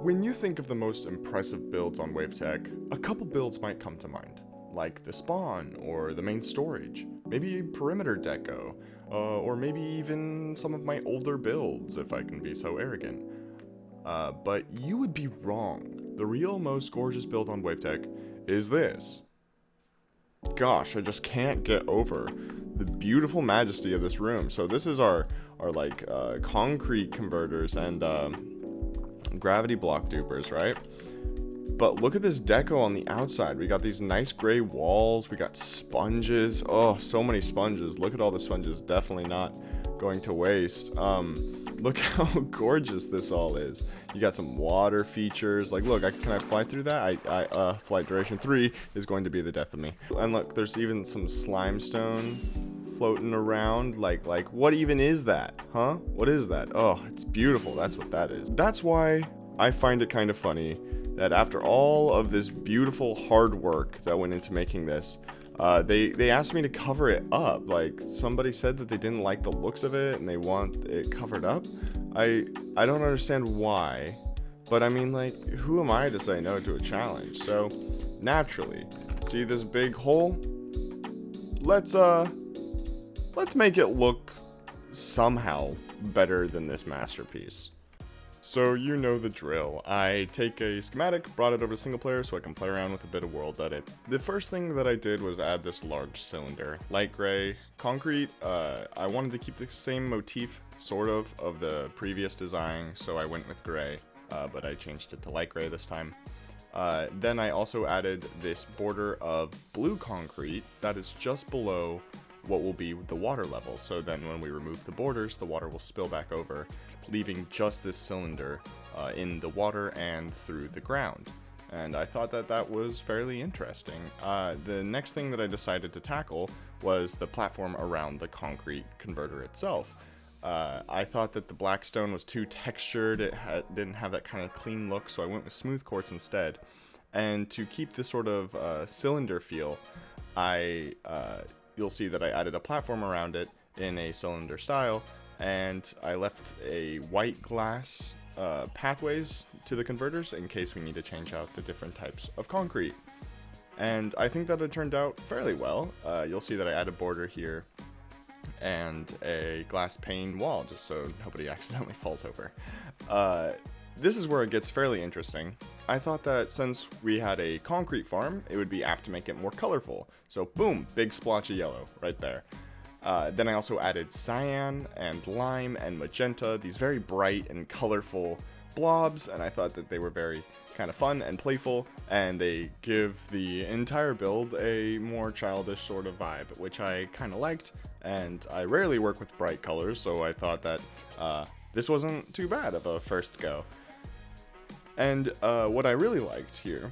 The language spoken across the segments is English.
When you think of the most impressive builds on Wavetech, a couple builds might come to mind, like the spawn or the main storage, maybe perimeter deco, or maybe even some of my older builds if I can be so arrogant. But you would be wrong. The real most gorgeous build on Wavetech is this. Gosh, I just can't get over the beautiful majesty of this room. So this is our concrete converters and gravity block dupers, right? But look at this deco on the outside. We got these nice gray walls. We got sponges. Oh, so many sponges. Look at all the sponges. Definitely not going to waste. Look how gorgeous this all is. You got some water features. Like, look, can I fly through that? Flight duration 3 is going to be the death of me. And look, there's even some slimestone floating around. Like, what even is that? Huh? What is that? Oh, it's beautiful. That's what that is. That's why I find it kind of funny that after all of this beautiful hard work that went into making this, they asked me to cover it up. Like, somebody said that they didn't like the looks of it and they want it covered up. I don't understand why, but I mean, like, who am I to say no to a challenge? So naturally, see this big hole? Let's make it look somehow better than this masterpiece. So you know the drill. I take a schematic, brought it over to single player so I can play around with a bit of world edit. The first thing that I did was add this large cylinder, light gray, concrete. I wanted to keep the same motif sort of the previous design, so I went with gray, but I changed it to light gray this time. Then I also added this border of blue concrete that is just below what will be the water level. So then when we remove the borders, the water will spill back over, leaving just this cylinder in the water and through the ground. And I thought that that was fairly interesting. The next thing that I decided to tackle was the platform around the concrete converter itself. I thought that the black stone was too textured, it didn't have that kind of clean look, so I went with smooth quartz instead. And to keep this sort of cylinder feel, you'll see that I added a platform around it in a cylinder style, and I left a white glass pathways to the converters in case we need to change out the different types of concrete. And I think that it turned out fairly well. You'll see that I added a border here and a glass pane wall just so nobody accidentally falls over. This is where it gets fairly interesting. I thought that since we had a concrete farm, it would be apt to make it more colorful. So boom, big splotch of yellow right there. Then I also added cyan and lime and magenta, these very bright and colorful blobs, and I thought that they were very kind of fun and playful, and they give the entire build a more childish sort of vibe, which I kind of liked, and I rarely work with bright colors, so I thought that this wasn't too bad of a first go. And what I really liked here,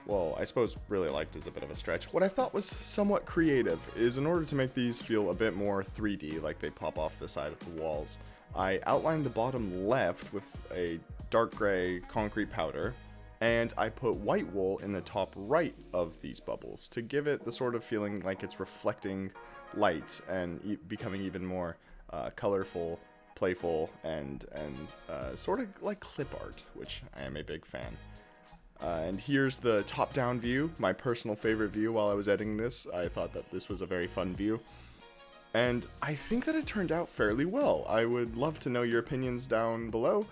well, I suppose really liked is a bit of a stretch. What I thought was somewhat creative is in order to make these feel a bit more 3D, like they pop off the side of the walls, I outlined the bottom left with a dark gray concrete powder, and I put white wool in the top right of these bubbles to give it the sort of feeling like it's reflecting light and becoming even more colorful, playful, and sort of like clip art, which I am a big fan. And here's the top-down view, my personal favorite view while I was editing this. I thought that this was a very fun view. And I think that it turned out fairly well. I would love to know your opinions down below.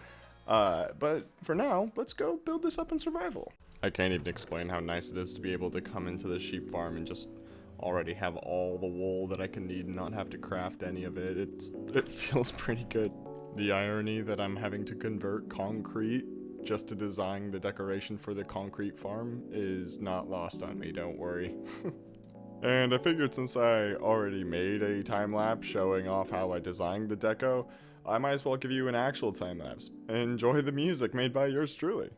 But for now, let's go build this up in survival. I can't even explain how nice it is to be able to come into the sheep farm and just already have all the wool that I can need and not have to craft any of it. It feels pretty good. The irony that I'm having to convert concrete just to design the decoration for the concrete farm is not lost on me, don't worry. And I figured since I already made a time-lapse showing off how I designed the deco, I might as well give you an actual time-lapse. Enjoy the music made by yours truly.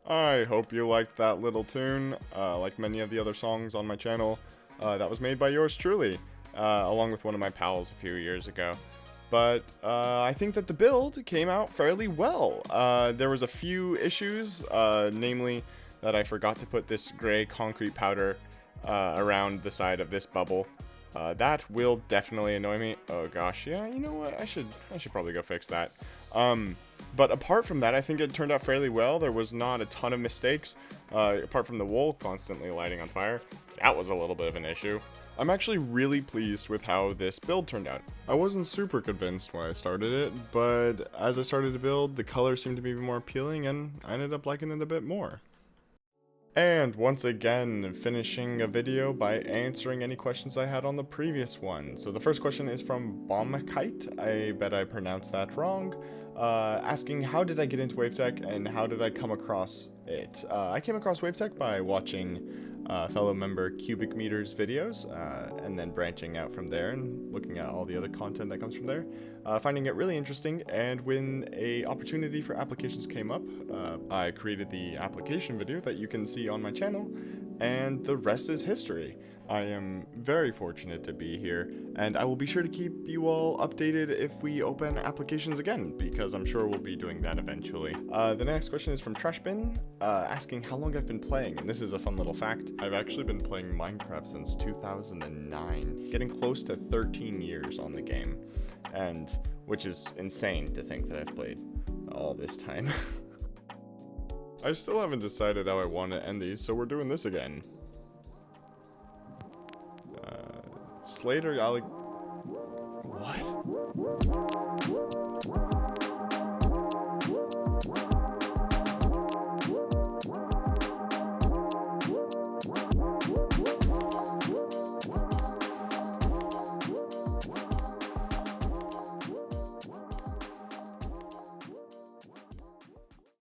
I hope you liked that little tune, like many of the other songs on my channel. That was made by yours truly, along with one of my pals a few years ago. But I think that the build came out fairly well. There was a few issues, namely that I forgot to put this gray concrete powder around the side of this bubble. That will definitely annoy me. Oh gosh, yeah, you know what? I should probably go fix that. But apart from that, I think it turned out fairly well. There was not a ton of mistakes, apart from the wool constantly lighting on fire. That was a little bit of an issue. I'm actually really pleased with how this build turned out. I wasn't super convinced when I started it, but as I started to build, the color seemed to be more appealing, and I ended up liking it a bit more. And once again, finishing a video by answering any questions I had on the previous one. So the first question is from Bombkite, I bet I pronounced that wrong, asking how did I get into Wavetech and how did I come across it. I came across Wavetech by watching fellow member Cubic Meter's videos, and then branching out from there and looking at all the other content that comes from there, finding it really interesting, and when a opportunity for applications came up, I created the application video that you can see on my channel, and the rest is history. I am very fortunate to be here, and I will be sure to keep you all updated if we open applications again, because I'm sure we'll be doing that eventually. The next question is from Trashbin, asking how long I've been playing, and this is a fun little fact. I've actually been playing Minecraft since 2009, getting close to 13 years on the game, and which is insane to think that I've played all this time. I still haven't decided how I want to end these, so we're doing this again. Slater, What?